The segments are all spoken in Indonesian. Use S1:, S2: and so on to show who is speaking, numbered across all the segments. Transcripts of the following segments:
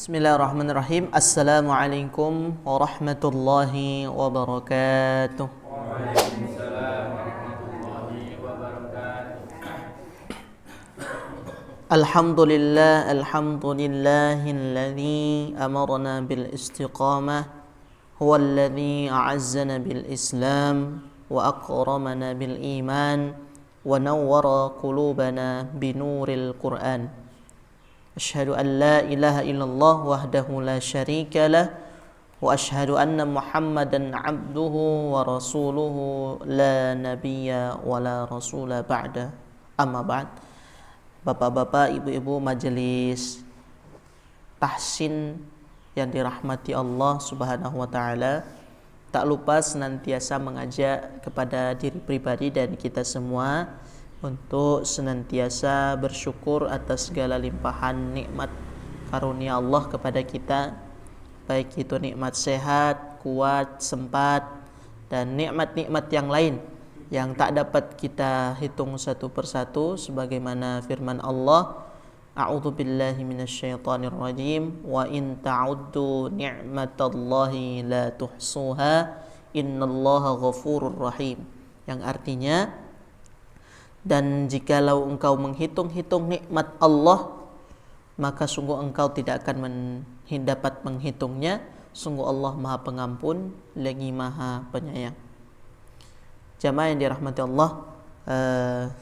S1: Bismillahirrahmanirrahim. Assalamualaikum warahmatullahi wabarakatuh.
S2: Waalaikumsalam warahmatullahi wabarakatuh.
S1: Alhamdulillahilladzi amarna bil istiqamah huwallazi a'azzana bil islam wa akramana bil iman wa nawwara qulubana binuril Qur'an. Asyhadu an la ilaha illallah wahdahu la syarika lah wa asyhadu anna Muhammadan abduhu wa rasuluhu la nabiyya wa la rasula ba'da. Amma ba'd. Bapak-bapak, ibu-ibu majelis tahsin yang dirahmati Allah Subhanahu wa taala, tak lupa senantiasa mengajak kepada diri pribadi dan kita semua untuk senantiasa bersyukur atas segala limpahan nikmat karunia Allah kepada kita, baik itu nikmat sehat, kuat, sempat, dan nikmat-nikmat yang lain yang tak dapat kita hitung satu persatu, sebagaimana firman Allah, A'udzu billahi minasyaitonir rajim, wa in ta'uddu ni'matallahi la tuhsuha innallaha ghafurur rahim, yang artinya, dan jikalau engkau menghitung-hitung nikmat Allah, maka sungguh engkau tidak akan dapat menghitungnya. Sungguh Allah Maha Pengampun lagi Maha Penyayang. Jamaah yang dirahmati Allah,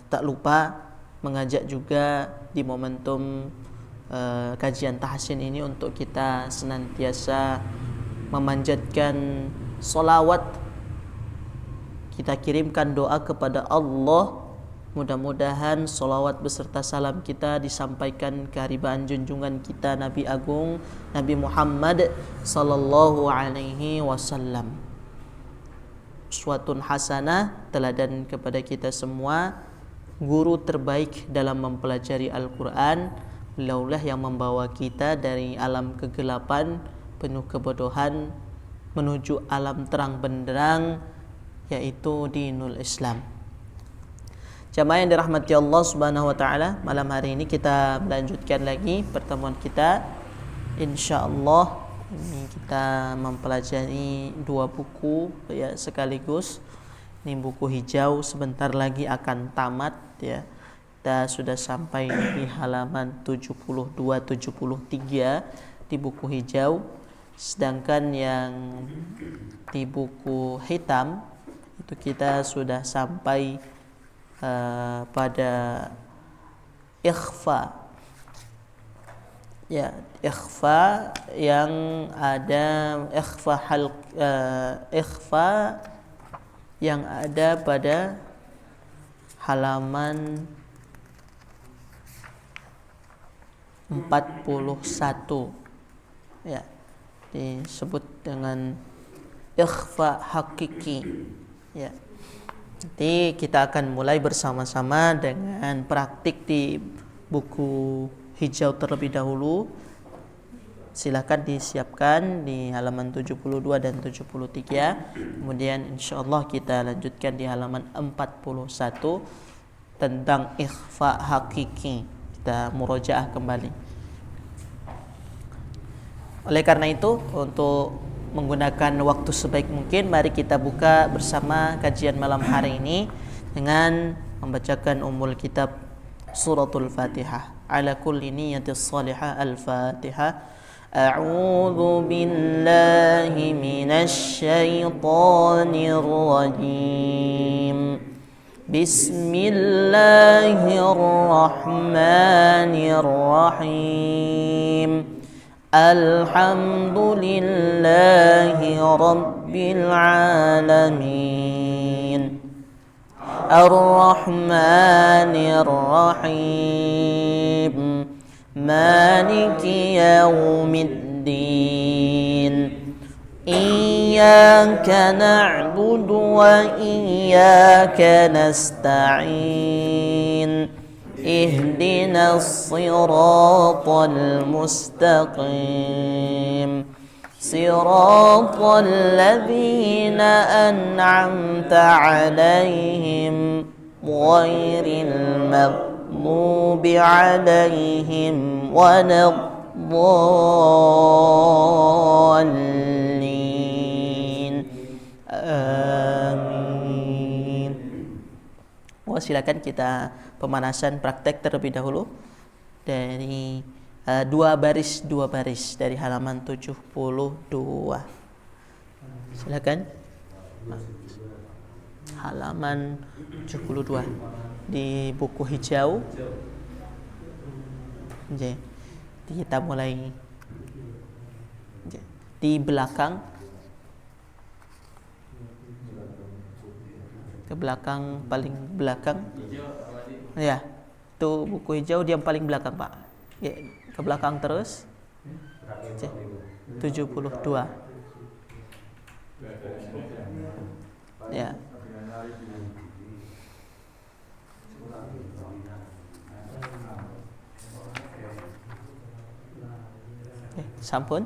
S1: tak lupa mengajak juga di momentum kajian tahsin ini untuk kita senantiasa memanjatkan solawat. Kita kirimkan doa kepada Allah. Mudah-mudahan solawat beserta salam kita disampaikan ke haribaan junjungan kita Nabi Agung Nabi Muhammad sallallahu alaihi wasallam. Uswatun hasanah, teladan kepada kita semua, guru terbaik dalam mempelajari Al-Quran. Beliaulah yang membawa kita dari alam kegelapan penuh kebodohan menuju alam terang benderang, yaitu dinul Islam. Jamaah yang dirahmati Allah Subhanahu wa taala, malam hari ini kita melanjutkan lagi pertemuan kita. Insyaallah ini kita mempelajari dua buku ya sekaligus. Ini buku hijau sebentar lagi akan tamat ya. Kita sudah sampai di halaman 72 73 di buku hijau. Sedangkan yang di buku hitam itu kita sudah sampai pada ikhfa ya, ikhfa yang ada ikhfa yang ada pada halaman 41 ya, disebut dengan ikhfa hakiki ya. Nanti kita akan mulai bersama-sama dengan praktik di buku hijau terlebih dahulu. Silakan disiapkan di halaman 72 dan 73. Kemudian insyaallah kita lanjutkan di halaman 41 tentang ikhfa hakiki. Kita murojaah kembali. Oleh karena itu, untuk menggunakan waktu sebaik mungkin, mari kita buka bersama kajian malam hari ini dengan membacakan ummul kitab suratul Fatihah. Ala kulli niyatis salihah, al-Fatihah. A'udzu billahi minasy syaithanir rajim. Bismillahirrahmanirrahim. Alhamdulillahi Rabbil Alamin. Ar-Rahmanir Rahim. Maliki Yaumiddin. Iyyaka na'budu wa iyyaka nasta'in. اهدنا الصراط المستقيم صراط الذين أنعمت عليهم غير المغضوب عليهم ولا الضالين آمين. Oh, silakan kita pemanasan praktek terlebih dahulu dari dua baris dari halaman 72. Silakan. Halaman 72 di buku hijau. Jadi kita mulai di belakang, ke belakang, paling belakang ya, itu buku hijau dia paling belakang Pak ya, ke belakang terus 72 ya. Sampun,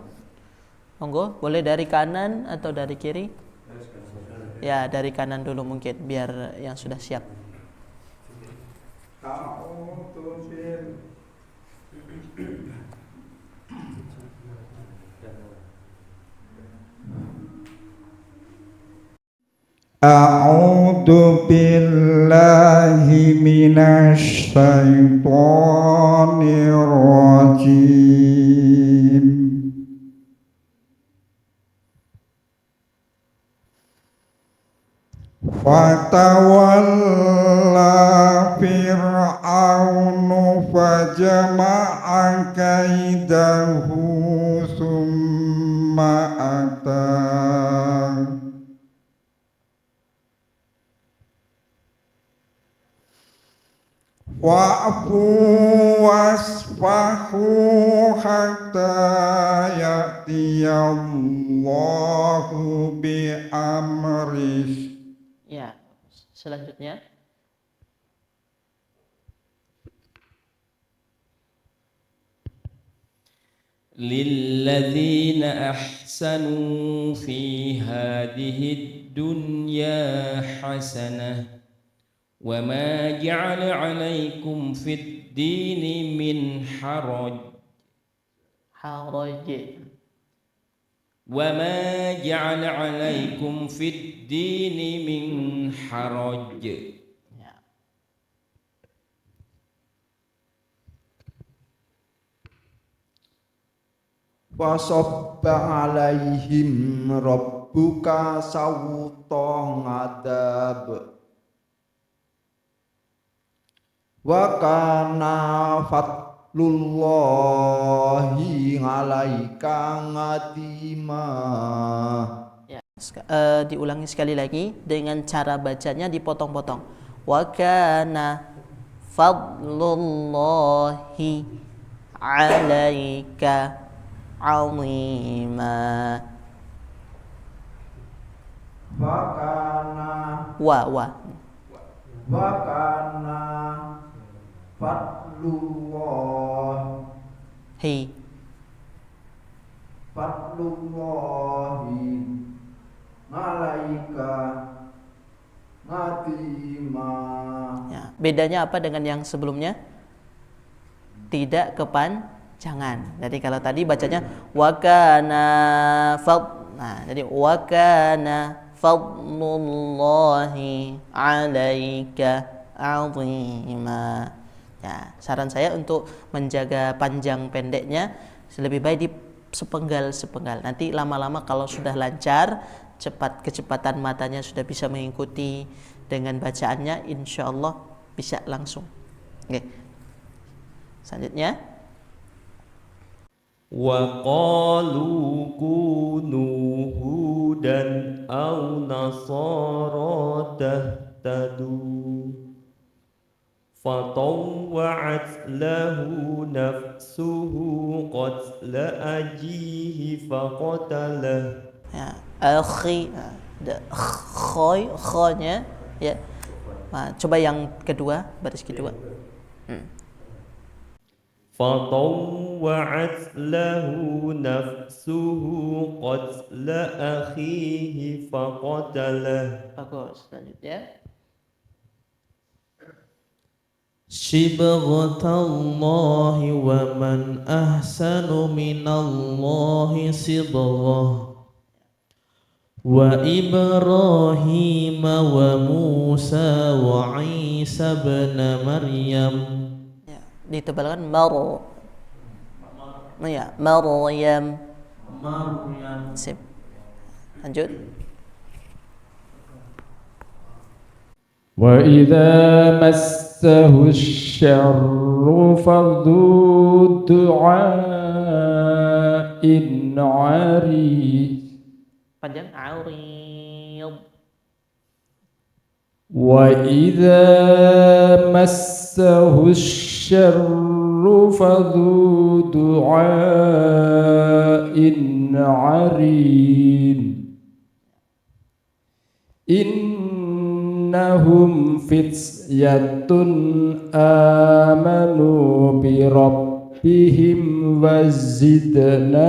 S1: monggo, boleh dari kanan atau dari kiri? Ya, dari kanan dulu mungkin, biar yang sudah siap.
S3: A'udzu billahi minasy syaithanir rajim. Fatawalla fir'aunu fajama'a kaidahu summa ata wa'fu wasfahu hatta ya'tiyallahu bi amrih.
S1: Ya, selanjutnya
S2: للذين أحسنوا في هذه الدنيا حسنة وما جعل عليكم في الدين من حرج وما جعل عليكم في الدين من حرج.
S3: Wasabba alaihim rabbuka sawta ngadab wa kana fadlullahi alaika ngatima.
S1: ya, diulangi sekali lagi dengan cara bacanya dipotong-potong. Wa kana fadlullahi alaika azima. Wa
S3: kana fadlullahi malaika ngatima.
S1: Ya, bedanya apa dengan yang sebelumnya? Tidak kepanjangan. Jadi kalau tadi bacanya wakana fad, nah jadi wakana fadlullahi alaika azima. Ya, saran saya untuk menjaga panjang pendeknya lebih baik di sepenggal. Nanti lama-lama kalau sudah lancar, kecepatan matanya sudah bisa mengikuti dengan bacaannya, insya Allah bisa langsung. Oke. Selanjutnya,
S2: wa qalu kunu hudan aw nasara tahtadu fatawwa'at lahu nafsuhu qatla ajihi faqatalah.
S1: ya, akhi, ada khonya ya. Nah, coba yang kedua, baris kedua.
S2: فطوعت له نفسه قتل أخيه فقتله.
S1: Bagus. Selanjutnya,
S2: Sibghatallahi wa man ahsanu minallahi sibghah wa Ibrahim wa Musa wa Isa ibn Maryam.
S1: Ya, ditebalkan ya, Maryam. Sip. Lanjut.
S3: وإذا مسه الشر فذو دعاء عريض
S1: Panjang. Arid.
S3: وإذا مسه الشر فذو دعاء عريض إنهم فتية آمنوا بربهم وزدناهم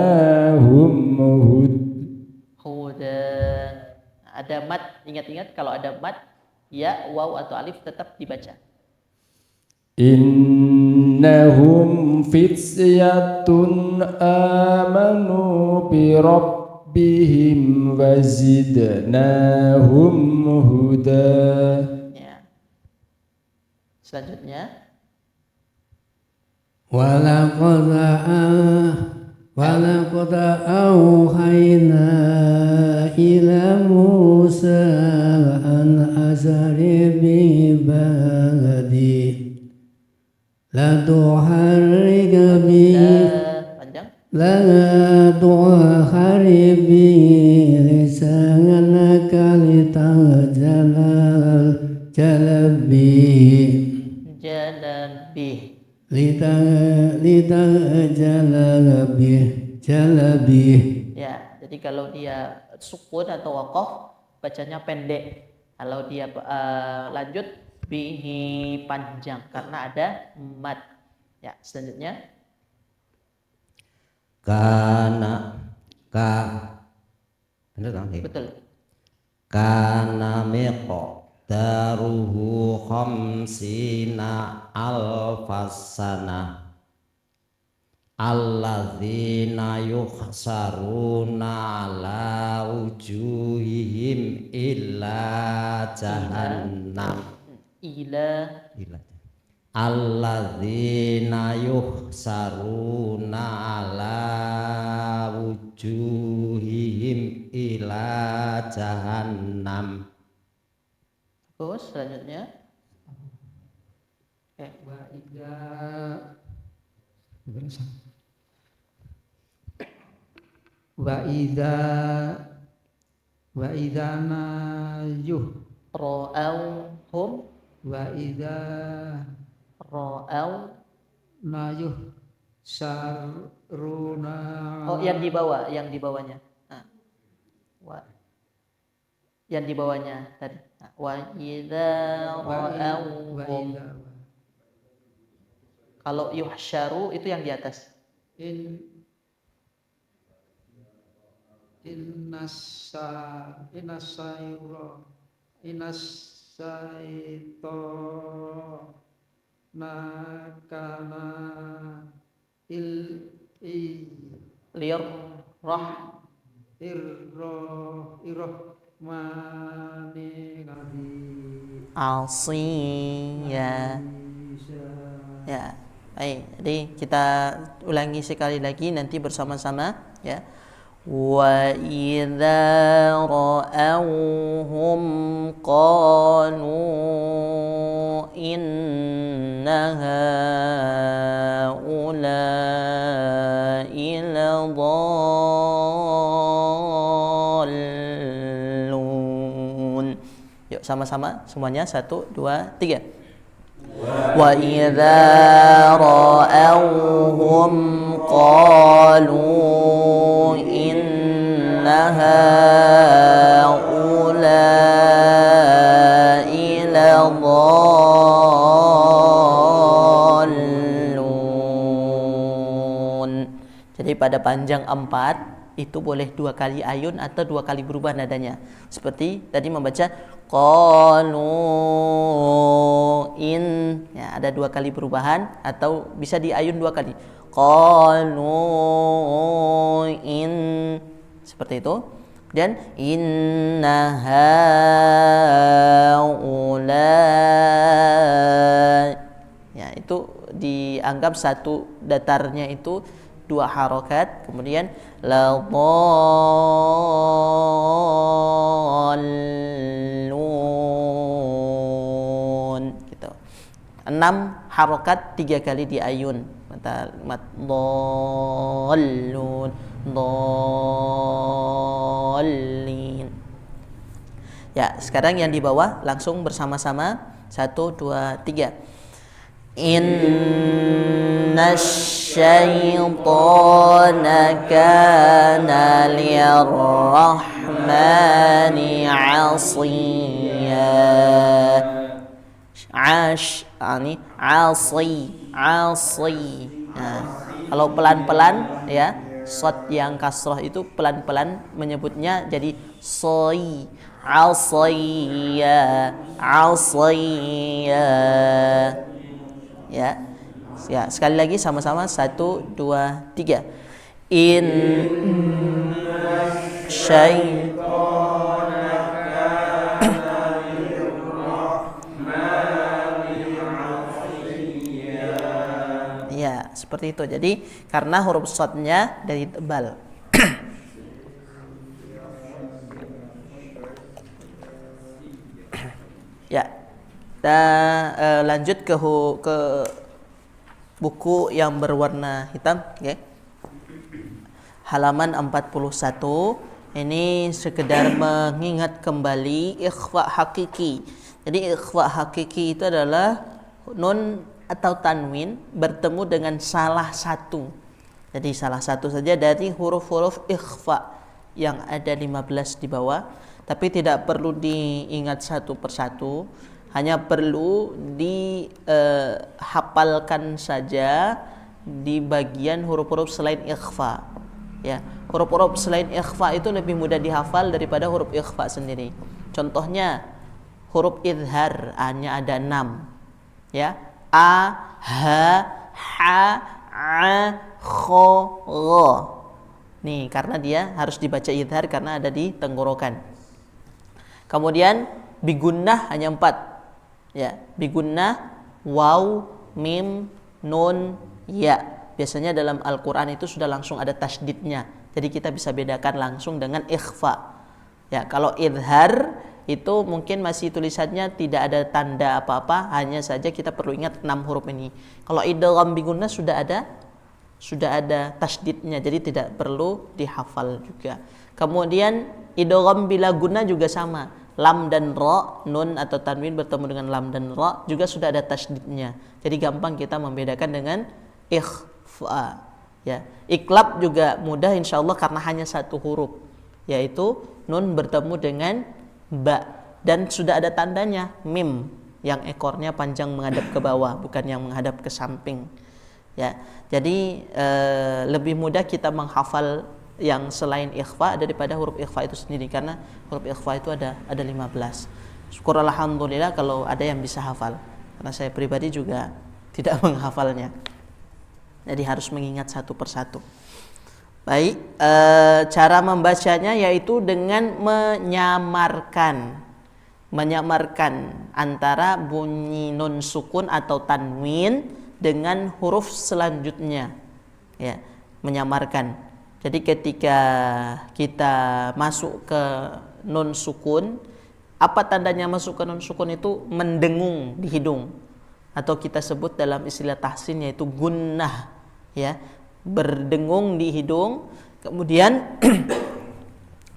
S1: Huda. Ada mat, ingat-ingat kalau ada mat, ya, waw atau alif tetap dibaca.
S3: إنهم فتية آمنوا بربهم وزدناهم هدى.
S1: Ya. Selanjutnya.
S4: ولقد أوحينا إلى موسى أن أسر بعبادي لا تحرك به
S1: Panjang.
S4: لا تحرك به لسانك لتعجل به Jalabi.
S1: Ya, jadi kalau dia sukun atau wakof bacanya pendek. Kalau dia lanjut bihi panjang karena ada mat. Ya, selanjutnya.
S5: Bener kan?
S1: Betul.
S5: Kana miqdaruhu khamsina alfasana alladzina yukhsaruna ala wujuhihim illa jahannam alladzina yukhsaruna ala wujuhihim ila jahannam.
S1: Terus selanjutnya.
S4: Wa idza nayuh
S1: Ra'auhum.
S4: wa idza
S1: Ra'au.
S4: nayuh saruna.
S1: Oh, yang di bawah, yang di bawahnya. Nah. Yang di bawahnya tadi. Nah. Wa idza ra'auhum. Kalau yuhsyaru itu yang di atas. Alsiya. Ya, baik. Jadi kita ulangi sekali lagi nanti bersama-sama ya. Wa idza ra'awhum qalu inna haula'i ladallun. Yuk sama-sama semuanya 1 2 3. Wa idza ra'awhum qalu inna haula'i ladallun. Jadi pada panjang 4 itu boleh 2 kali ayun atau 2 kali berubah nadanya. Seperti tadi membaca qalu in, ya ada 2 kali perubahan atau bisa diayun 2 kali. Qalu in, seperti itu. Dan inna haula, ya itu dianggap satu datarnya itu 2 harokat. Kemudian la dhallun gitu. 6 harokat 3 kali diayun. Mat dhallun dhallin. Ya, sekarang yang di bawah langsung bersama-sama 1 2 3. Inna syaitana kana lirrahmani 'asiya. Asi. Nah, kalau pelan-pelan ya, shad yang kasroh itu pelan-pelan menyebutnya jadi soi. Asiya. Ya, sekali lagi sama-sama 1 2 3. In ya, seperti itu. Jadi karena huruf shadnya dari tebal. Ya, kita lanjut ke buku yang berwarna hitam, okay. Halaman 41. Ini sekedar mengingat kembali ikhfa hakiki. Jadi ikhfa hakiki itu adalah nun atau tanwin bertemu dengan salah satu. Jadi salah satu saja dari huruf-huruf ikhfa yang ada 15 di bawah. Tapi tidak perlu diingat satu persatu, hanya perlu dihafalkan saja di bagian huruf-huruf selain ikhfa. Ya, huruf-huruf selain ikhfa itu lebih mudah dihafal daripada huruf ikhfa sendiri. Contohnya huruf idhar, hanya ada 6. Ya, a, ha, ha, a, kho, gho. Nih, karena dia harus dibaca idhar karena ada di tenggorokan. Kemudian bigunnah hanya 4. Ya, bigunnah waw, mim, nun, ya. Biasanya dalam Al-Qur'an itu sudah langsung ada tasydidnya. Jadi kita bisa bedakan langsung dengan ikhfa. Ya, kalau idhar itu mungkin masih tulisannya tidak ada tanda apa-apa, hanya saja kita perlu ingat 6 huruf ini. Kalau idgham bigunnah sudah ada tasydidnya, jadi tidak perlu dihafal juga. Kemudian idgham bila gunnah juga sama. Lam dan ra, nun atau tanwin bertemu dengan lam dan ra juga sudah ada tasydidnya. Jadi gampang kita membedakan dengan ikhfa. Ya, iklab juga mudah insyaallah karena hanya 1 huruf, yaitu nun bertemu dengan ba dan sudah ada tandanya mim yang ekornya panjang menghadap ke bawah, bukan yang menghadap ke samping. Ya, jadi lebih mudah kita menghafal yang selain ikhfa daripada huruf ikhfa itu sendiri, karena huruf ikhfa itu ada 15. Syukur alhamdulillah kalau ada yang bisa hafal, karena saya pribadi juga tidak menghafalnya. Jadi harus mengingat satu persatu. Baik, cara membacanya yaitu dengan menyamarkan antara bunyi nun sukun atau tanwin dengan huruf selanjutnya. Ya, menyamarkan. Jadi ketika kita masuk ke nun sukun, apa tandanya masuk ke nun sukun itu? Mendengung di hidung, atau kita sebut dalam istilah tahsin yaitu gunnah, ya, berdengung di hidung. Kemudian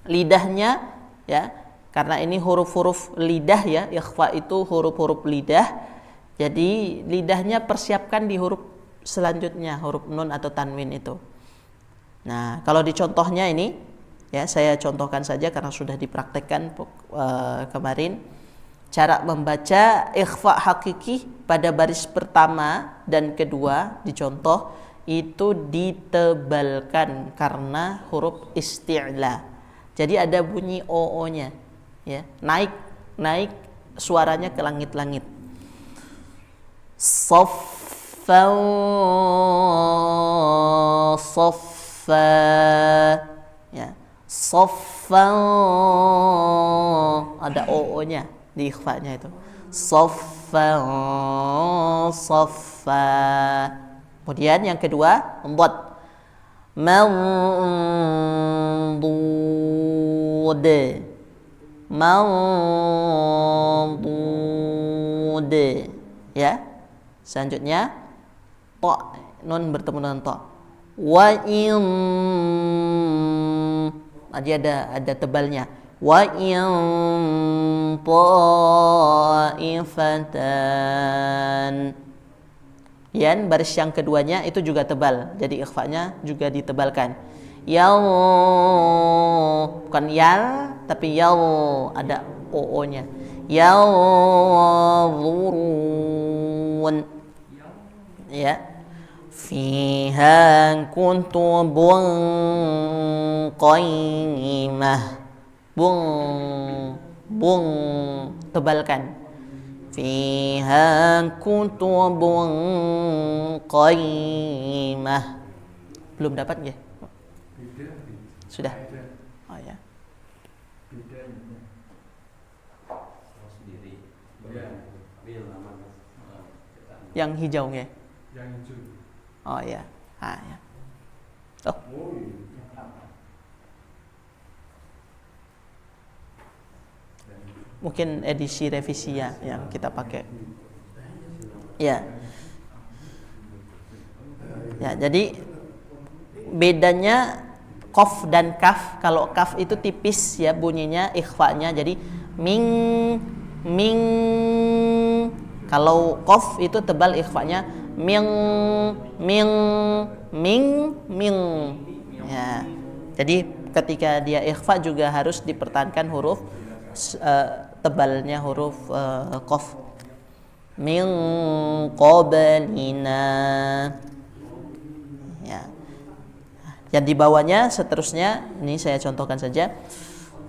S1: lidahnya, ya, karena ini huruf-huruf lidah, ya, ikhfa itu huruf-huruf lidah. Jadi lidahnya persiapkan di huruf selanjutnya, huruf nun atau tanwin itu. Nah, kalau di contohnya ini, ya, saya contohkan saja karena sudah dipraktekkan kemarin. Cara membaca ikhfa hakiki pada baris pertama dan kedua dicontoh itu ditebalkan karena huruf isti'la. Jadi ada bunyi oo-nya, ya, naik suaranya ke langit-langit. Saffan saffa, ya. Saffan ada o-nya di ikhfa-nya itu. Saffan saffa. Kemudian yang kedua, dhad. Mandud. Mandud. Ya. Selanjutnya ta, nun bertemu dengan ta. Wa in, ada tebalnya. Wa in ta'ifatan. Yan baris yang keduanya itu juga tebal, jadi ikhfa-nya juga ditebalkan. Yal, bukan yal tapi yal, ada o-nya. Yalzurun, ya. Fiha kutubun qayyimah. Bung tebalkan. Fiha kutubun qayyimah. Belum dapat ya? Sudah. Oh ya. Yang hijaunya. Yang hijau. Oh ya. Ah ya. Oh. Mungkin edisi revisi ya yang kita pakai. Ya. Ya, jadi bedanya qaf dan kaf. Kalau kaf itu tipis ya bunyinya, ikhfa-nya jadi ming. Kalau qaf itu tebal ikhfa-nya ming. Ya. Jadi ketika dia ikhfa juga harus dipertahankan huruf tebalnya huruf qaf. Min qablina. Ya. Yang di bawahnya seterusnya ini saya contohkan saja.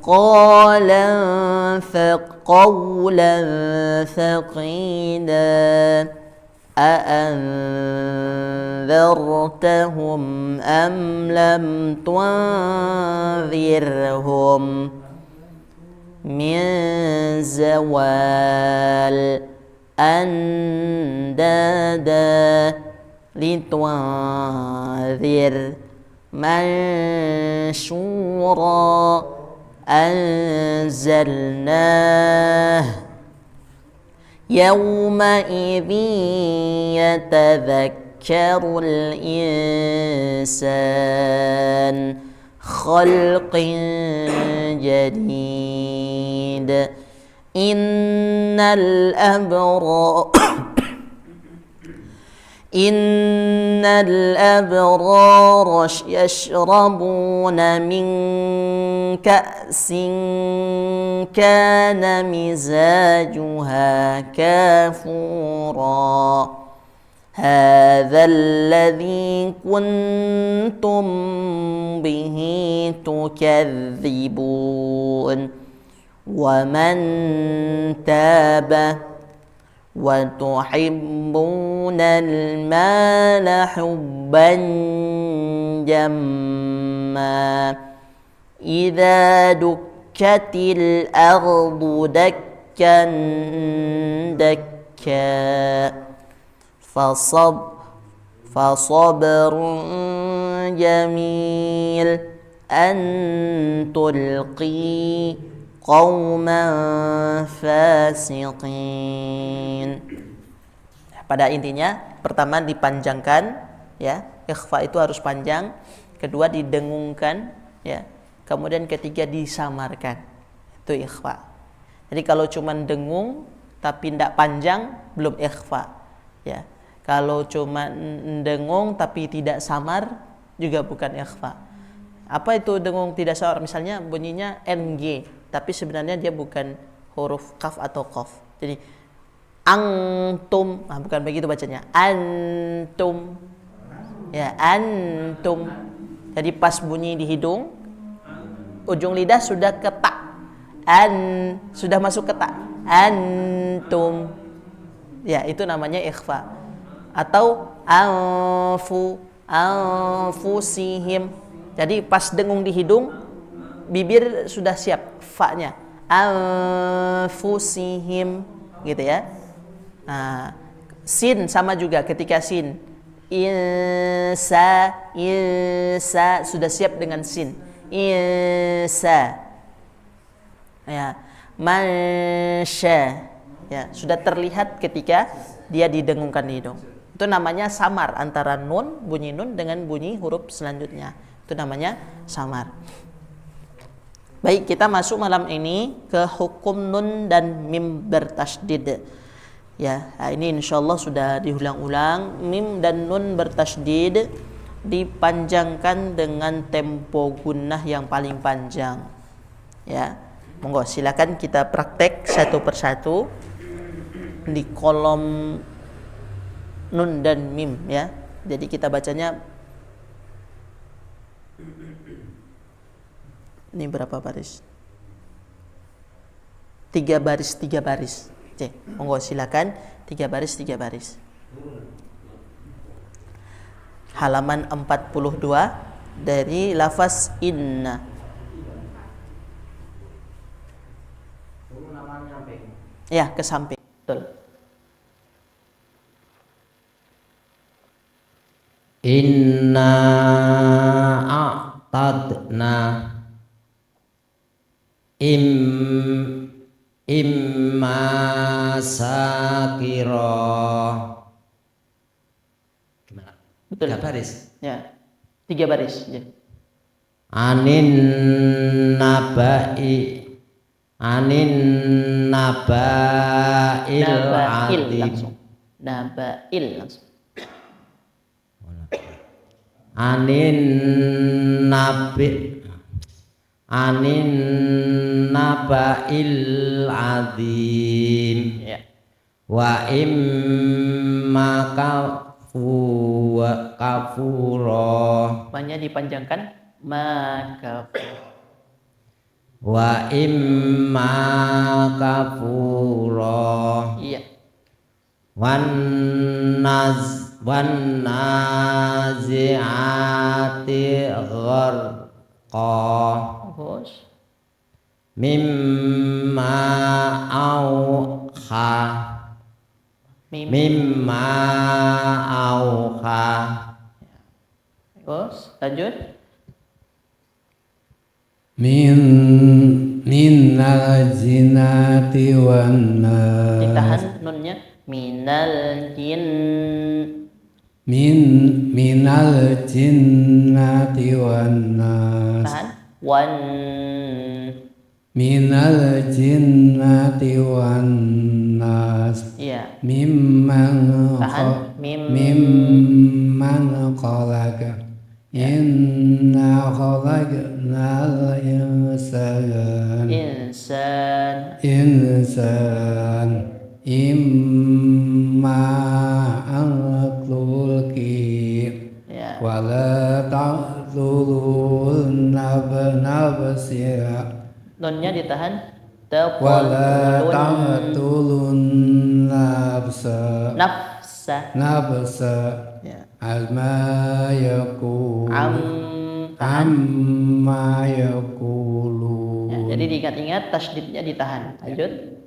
S1: Qawlan thaqila أأنذرتهم أم لم تنذرهم من زوال أندادا لتنذر من شورى أنزلناه يومئذ يتذكر الإنسان خلق جديد إن الأبرار يشربون من كأس كان مزاجها كافورا هذا الذي كنتم به تكذبون ومن تاب وتحبون المال حبا جما إذا دكت الأرض دكا دكا فصبر جميل أن تلقي qauman fasiqin. Pada intinya pertama dipanjangkan ya, ikhfa itu harus panjang, kedua didengungkan ya, kemudian ketiga disamarkan. Itu ikhfa. Jadi kalau cuma dengung tapi tidak panjang belum ikhfa ya. Kalau cuma dengung tapi tidak samar juga bukan ikhfa. Apa itu dengung tidak samar? Misalnya bunyinya ng tapi sebenarnya dia bukan huruf kaf atau qaf. Jadi antum, bukan begitu bacanya. Antum. Ya, antum. Jadi pas bunyi di hidung, ujung lidah sudah ke ta. Sudah masuk ke ta. Antum. Ya, itu namanya ikhfa. Atau anfusihim. Jadi pas dengung di hidung, bibir sudah siap fa-nya. Anfusihim gitu ya. Nah, sin sama juga ketika sin. Insa sudah siap dengan sin. Insa. Ya, mansya. Ya, sudah terlihat ketika dia didengungkan di hidung. Itu namanya samar antara nun, bunyi nun dengan bunyi huruf selanjutnya. Itu namanya samar. Baik, kita masuk malam ini ke hukum nun dan mim bertasydid. Ya, ini insyaallah sudah diulang-ulang. Mim dan nun bertasydid dipanjangkan dengan tempo gunnah yang paling panjang. Ya, monggo silakan kita praktek satu persatu di kolom nun dan mim ya. Jadi kita bacanya ini berapa baris? 3 baris 3 baris. Oke, monggo silakan 3 baris 3 baris. Halaman 42 dari lafaz inna. Ya, ke samping. Betul.
S5: Inna a'tadna imma sakira. Gimana?
S1: Betul.
S5: 3 baris.
S1: Ya. 3 baris, ya.
S5: Anin nabail adim.
S1: Langsung. Nabail langsung.
S5: Anin nabail adim.
S1: Ya.
S5: Wa imma kafura.
S1: Banyak dipanjangkan maka.
S5: Wa imma kafura.
S1: Iya.
S5: Wan nazi'ati gharqa.
S1: Terus
S5: Mimma auha. Mimma auha.
S1: Terus lanjut.
S3: Minal jinati wan nas.
S1: Ditahan nunnya minal jin.
S3: Minal jinnati wan nas.
S1: Tahan wan.
S3: Minal jinnati wan nas.
S1: Iya.
S3: Mimman khalaqa. Inna khalaqnal insan imma anqulki
S1: Ya.
S3: wala ta'dhulun nafsiha
S1: Nunnya ditahan.
S3: wala ta'dhulun
S1: Nafsa. Ya.
S3: Amma yaqulu.
S1: Ya, jadi diingat-ingat tasydidnya ditahan. Lanjut.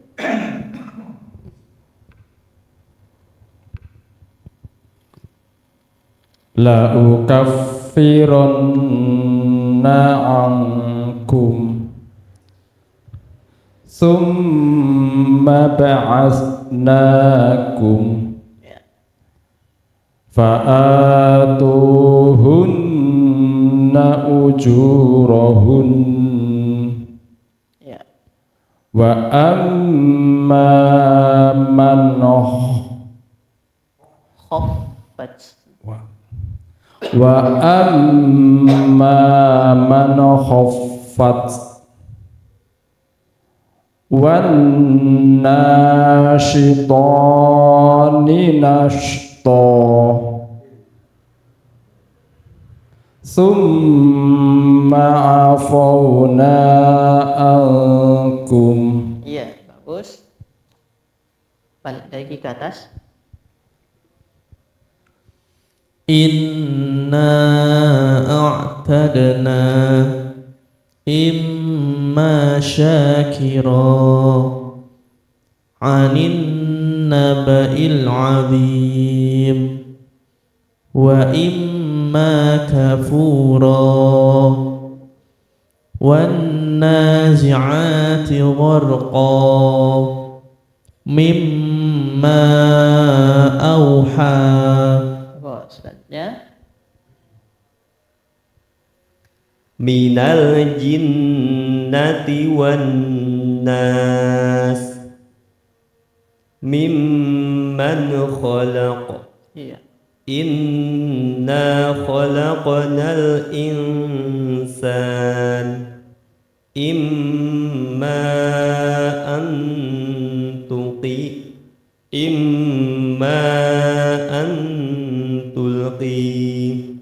S3: La ukaffiranna ankum summa ba'asnakum fa'atuhunna ujurahun.
S1: Ya.
S3: Wa amma man
S1: Khaffat.
S3: wa amma man khaffat wan nashitani summa afawna ankum.
S1: Iya, bagus. Balik lagi ke atas.
S2: Inna a'tadna imma syakira anin naba'il azim wa imma kafura wan nazi'ati gharqa mimma auha.
S1: Selanjutnya
S5: minal jinnati wan nas mimman khalaq.
S1: iya.
S5: Inna khalaqnal insan imma an tulqi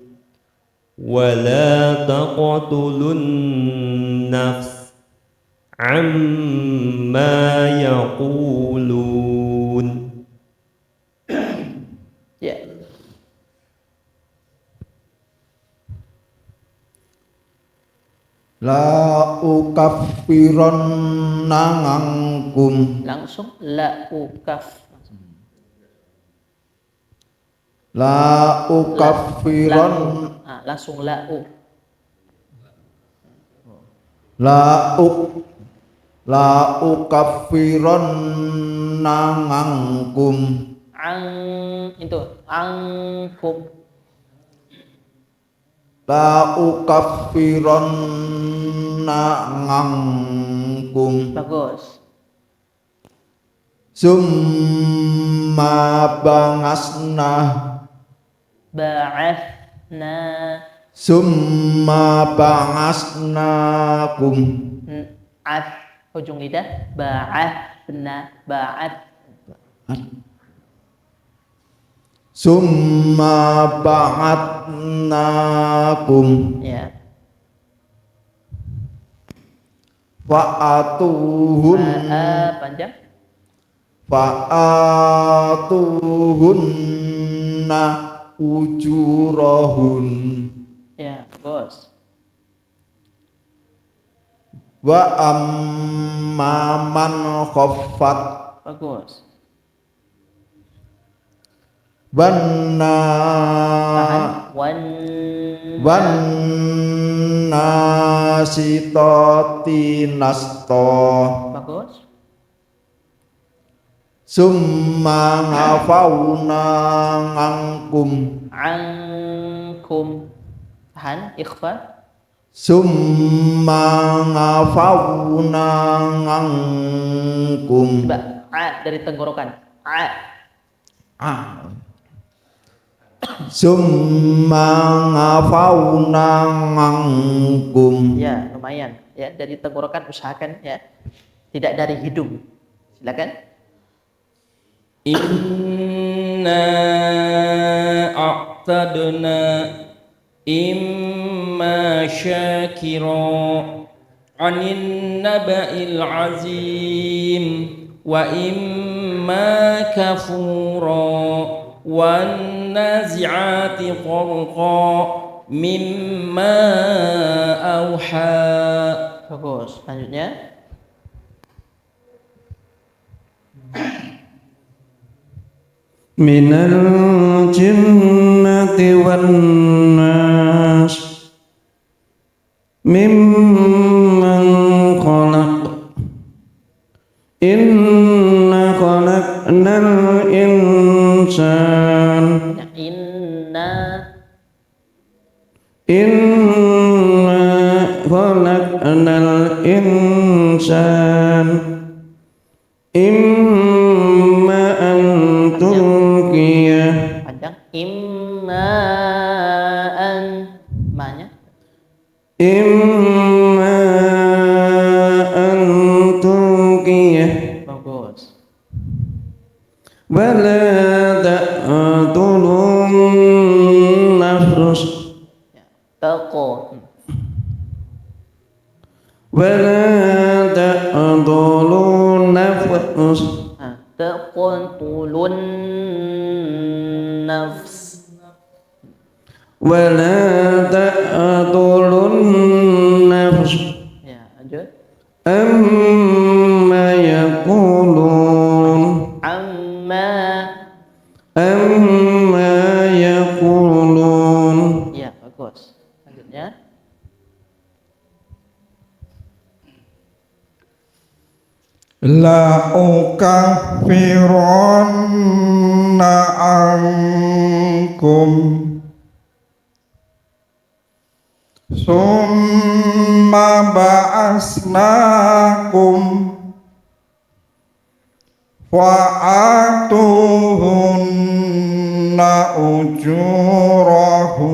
S5: wala taqtulun nafs amma yaqulun.
S1: Ya.
S6: La ukaffiron nangangkum
S1: Langsung la ukaf.
S6: La ukaffiron
S1: Langsung la u.
S6: La ukaffiron nangangkum
S1: Itu angkum.
S6: La ukaffiron nangangkum
S1: Bagus.
S6: Summa bangasna
S1: Ba'athna.
S6: Summa bangasnakum
S1: Ujung lidah. Ba'athna.
S6: Summa ba'atnakum
S1: Ya.
S6: Fa'atuhun
S1: Panjang.
S6: Fa'atuhunna ujurahun
S1: Ya, bos.
S6: Wa amman khaffat
S1: Bagus.
S6: Wanna
S1: Tahan.
S6: Wannasitati nasta
S1: Bagus.
S6: Summa ngafawna ngangkum
S1: Angkum. Tahan. Ikhfa.
S6: Summa ngafawna ngangkum
S1: Coba dari tenggorokan.
S6: Summa ngafawna ngangkum
S1: Ya, lumayan. Ya, dari tenggorokan usahakan ya. Tidak dari hidung. Silakan.
S2: Inna a'tadna imma syakira anin naba'il azim wa imma kafura wan nazi'ati gharqa mimma auha.
S1: Bagus. Selanjutnya.
S3: minal jinnati wan nas mimman khalaq inna khalaqnal insan inna khalaqnal insan imma an tulqiyah
S1: Panjang. Immaan. Manya.
S3: imma an tulqiyah
S1: Bagus.
S3: wala ta'tulun nafs
S1: Taqo.
S3: wala ta'tulun nafs
S1: Taqo. taqtulun nafs.
S3: ولا تقتلوا النفس
S1: Ya, lanjut.
S3: أما يقولون
S1: Amma.
S3: يقولون
S1: Ya, bagus. Lanjutnya.
S6: la'ukaffiranna ankum summa ba'asnakum fa'atuhunna ujurahum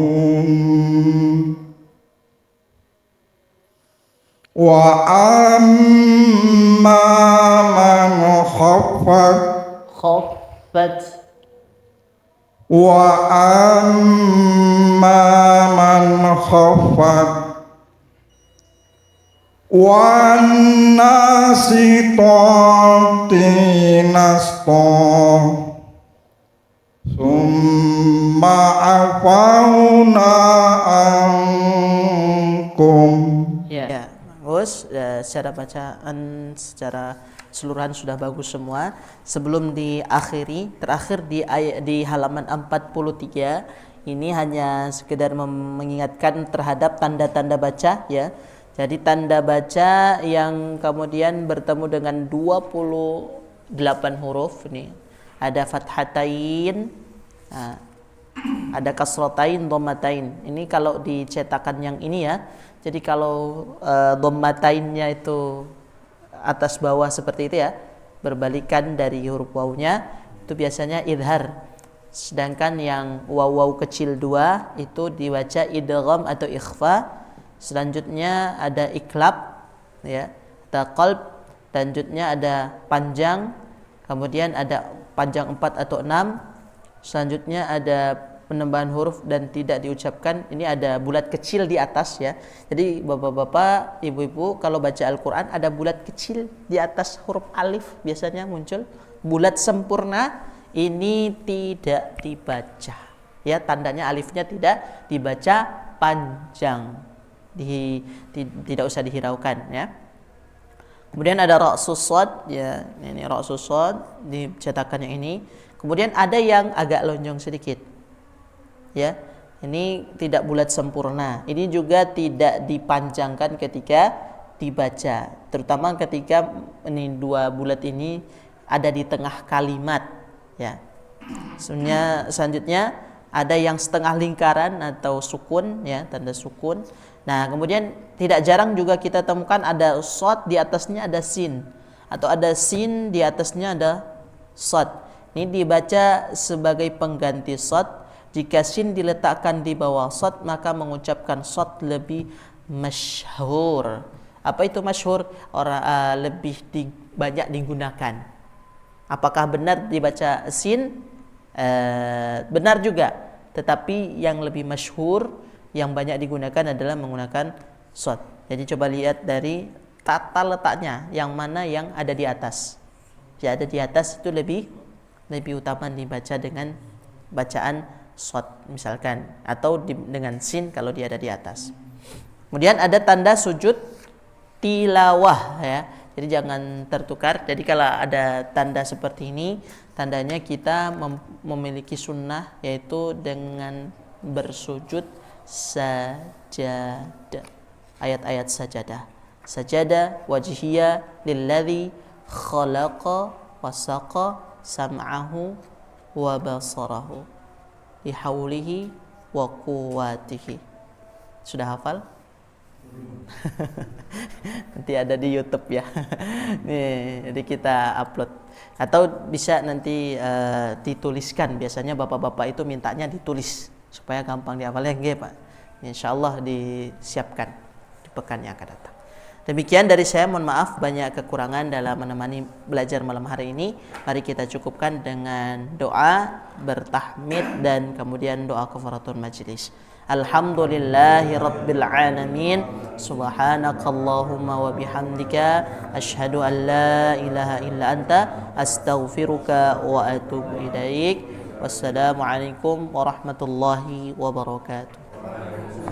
S6: wa amma man
S1: Khaffat.
S6: wa amma man khaffat wan nasitati nasta summa afauna ankum.
S1: Ya, bagus. Secara bacaan secara keseluruhan sudah bagus semua. Sebelum diakhiri, terakhir di halaman 43 ini hanya sekedar mengingatkan terhadap tanda-tanda baca ya. Jadi tanda baca yang kemudian bertemu dengan 28 huruf ini. Ada fathatain, ada kasratain, dhammatain. Ini kalau dicetakan yang ini ya. Jadi kalau dhammatainnya itu atas bawah seperti itu ya, berbalikan dari huruf wawunya, itu biasanya idhar. Sedangkan yang waw kecil 2 itu dibaca idgham atau ikhfa. Selanjutnya ada iklab ya, ada qalb, selanjutnya ada panjang, kemudian ada panjang 4 atau 6. Selanjutnya ada penambahan huruf dan tidak diucapkan. Ini ada bulat kecil di atas ya. Jadi bapak-bapak, ibu-ibu kalau baca Al-Quran ada bulat kecil di atas huruf alif biasanya muncul. Bulat sempurna ini tidak dibaca. Ya, tandanya alifnya tidak dibaca panjang. Tidak usah dihiraukan ya. Kemudian ada ra'sus shad ya, ini ra'sus shad dicetakan yang ini. Kemudian ada yang agak lonjong sedikit. Ya, ini tidak bulat sempurna. Ini juga tidak dipanjangkan ketika dibaca, terutama ketika ini dua bulat ini ada di tengah kalimat. Ya, selanjutnya ada yang setengah lingkaran atau sukun, ya, tanda sukun. Nah, kemudian tidak jarang juga kita temukan ada shad di atasnya ada sin, atau ada sin di atasnya ada shad. Ini dibaca sebagai pengganti shad. Jika sin diletakkan di bawah shad, maka mengucapkan shad lebih masyhur. Apa itu masyhur? Lebih banyak digunakan. Apakah benar dibaca sin? Benar juga, tetapi yang lebih masyhur, yang banyak digunakan adalah menggunakan shad. Jadi coba lihat dari tata letaknya, yang mana yang ada di atas. Yang ada di atas itu lebih utama dibaca dengan bacaan shad misalkan, atau dengan sin kalau dia ada di atas. Kemudian ada tanda sujud tilawah ya. Jadi jangan tertukar. Jadi kalau ada tanda seperti ini, tandanya kita memiliki sunnah, yaitu dengan bersujud sajadah. Ayat-ayat sajadah. Sajadah wajhiyya lilladzi khalaqa wasaqa sam'ahu wa basarahu bihaulihi wa quwwatihi. Sudah hafal? Nanti ada di YouTube ya. Nih, jadi kita upload. Atau bisa nanti dituliskan. Biasanya bapak-bapak itu mintanya ditulis supaya gampang dihafalnya, nggih Pak. Insyaallah disiapkan di pekan yang akan datang. Demikian dari saya, mohon maaf banyak kekurangan dalam menemani belajar malam hari ini. Mari kita cukupkan dengan doa bertahmid dan kemudian doa kafaratul majlis. Alhamdulillahi rabbil alamin. Subhanakallahumma wa bihamdika asyhadu an la ilaha illa anta astaghfiruka wa atubu ilaik. Wassalamualaikum warahmatullahi wabarakatuh.